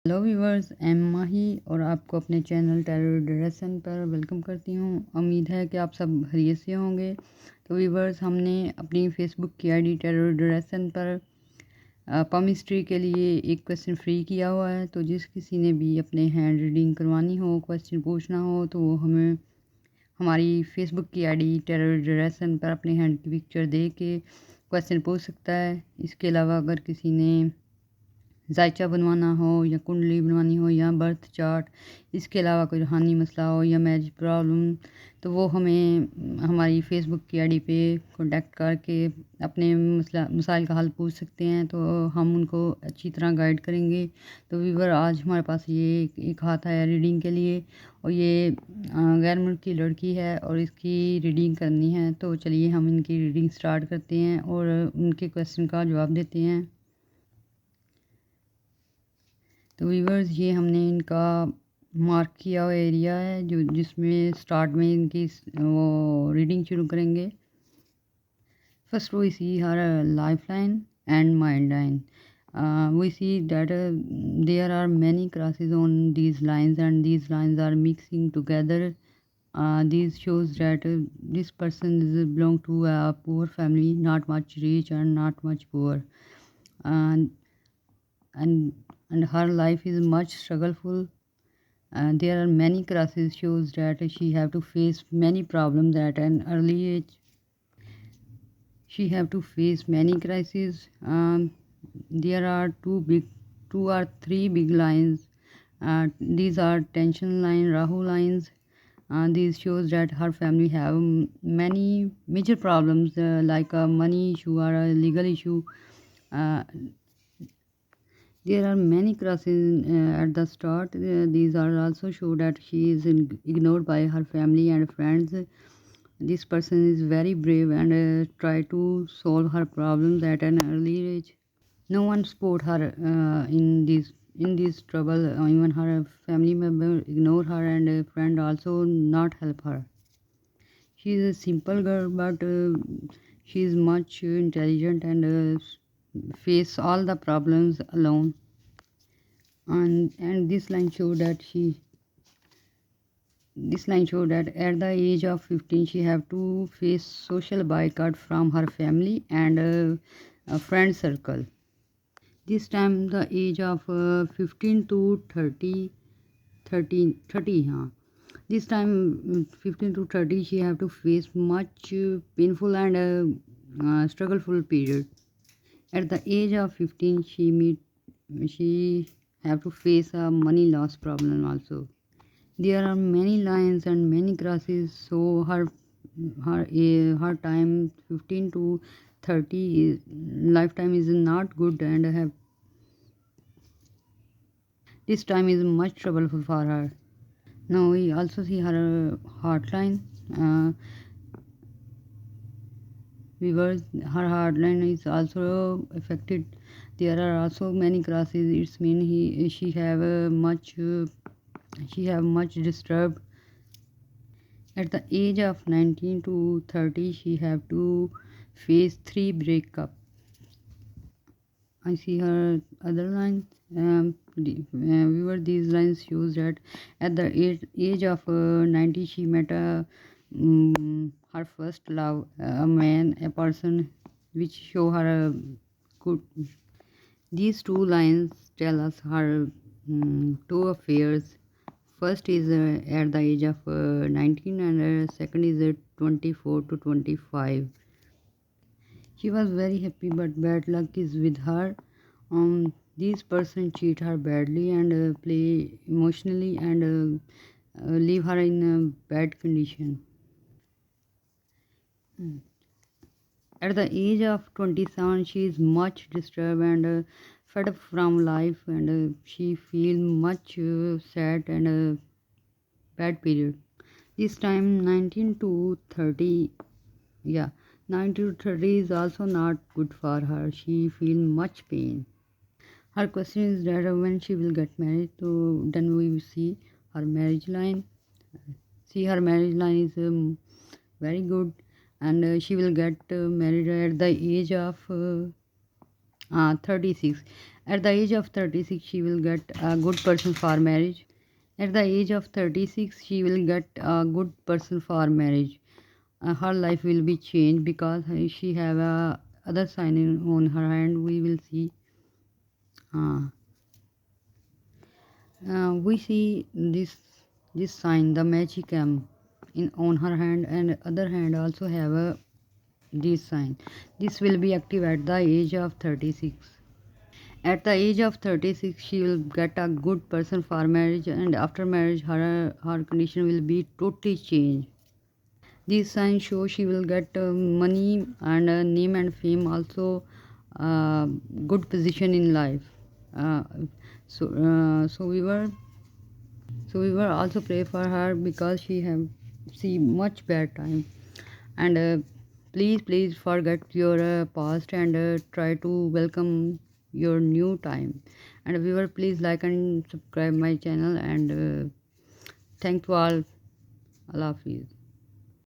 Hello viewers, M माही और आपको अपने चैनल टेरर ड्रेसन पर वेलकम करती हूँ। उम्मीद है कि आप सब खैरियत से होंगे। तो व्यूवर्स, हमने अपनी फेसबुक की आईडी टेरर ड्रेसन पर पमिस्ट्री के लिए एक क्वेश्चन फ्री किया हुआ है। तो जिस किसी ने भी अपने हैंड रीडिंग करवानी हो, क्वेश्चन पूछना हो, तो वो हमें हमारी फेसबुक की आईडी टेरर ड्रेसन पर अपने हैंड की पिक्चर दे के क्वेश्चन पूछ सकता है। इसके अलावा अगर किसी ने जायचा बनवाना हो या कुंडली बनवानी हो या बर्थ चार्ट, इसके अलावा कोई रूहानी मसला हो या मैरिज प्रॉब्लम, तो वो हमें हमारी फेसबुक की आईडी पे कांटेक्ट करके अपने मसाइल का हल पूछ सकते हैं। तो हम उनको अच्छी तरह गाइड करेंगे। तो व्यूवर, आज हमारे पास ये एक हाथ आया रीडिंग के लिए, और ये गैर मुल्क की लड़की है और इसकी रीडिंग करनी है। तो चलिए हम इनकी रीडिंग स्टार्ट करते हैं और उनके क्वेश्चन का जवाब देते हैं। तो व्यूवर्स, ये हमने इनका मार्क किया हुआ एरिया है जो जिसमें स्टार्ट में इनकी वो रीडिंग शुरू करेंगे। First we see her life line and mind line. We see that there are many crosses on these lines, and these lines are mixing together. These shows that this person is belong to a poor family, not much rich and not much poor, and and and her life is much struggleful. There are many crosses shows that she have to face many problems at an early age. She have to face many crises. There are two or three big lines. These are tension line, Rahu lines. These shows that her family have many major problems, like a money issue or a legal issue. Uh, there are many crosses at the start. These are also show that she is ignored by her family and friends. This person is very brave and try to solve her problems at an early age. No one support her in this trouble. Even her family member ignore her, and a friend also not help her. She is a simple girl, but she is much intelligent and face all the problems alone. And this line show that at the age of 15 she have to face social boycott from her family and a friend circle. This time the age of 15 to 30, 30, huh? This time 15 to 30 she have to face much painful and struggleful period. At the age of 15 she have to face a money loss problem also. There are many lines and many crosses, so her time 15 to 30 is lifetime is not good, and have this time is much troubleful for her. Now we also see her heartline. Uh, Viewers, her heartline is also affected. There are also many crosses. It's mean she have much disturbed. At the age of 19 to 30, she have to face 3 breakup. I see her other lines. These lines shows that at the age of 90, she met her first love, a man, a person which show her a good. These two lines tell us her two affairs. First is at the age of 19, and second is 24 to 25. She was very happy, but bad luck is with her. These person cheat her badly and play emotionally and leave her in a bad condition. At the age of 27, she is much disturbed and fed up from life, and she feel much sad and bad period. This time 19 to 30, yeah, 19 to 30 is also not good for her. She feel much pain. Her question is that when she will get married. So then we will see her marriage line. See, her marriage line is very good, and she will get married at the age of 36. At the age of 36 she will get a good person for marriage. At the age of 36 she will get a good person for marriage. Her life will be changed because she have a other sign on her hand. We will see. uh, we see this sign, the magic in on her hand, and other hand also have a this sign. This will be active at the age of 36. At the age of 36 she will get a good person for marriage, and after marriage her condition will be totally changed. These signs show she will get money and name and fame, also uh, good position in life. uh, so we were also pray for her because she have see much bad time. And please forget your past and try to welcome your new time. And viewer, please like and subscribe my channel, and thank you all. Allah Hafiz.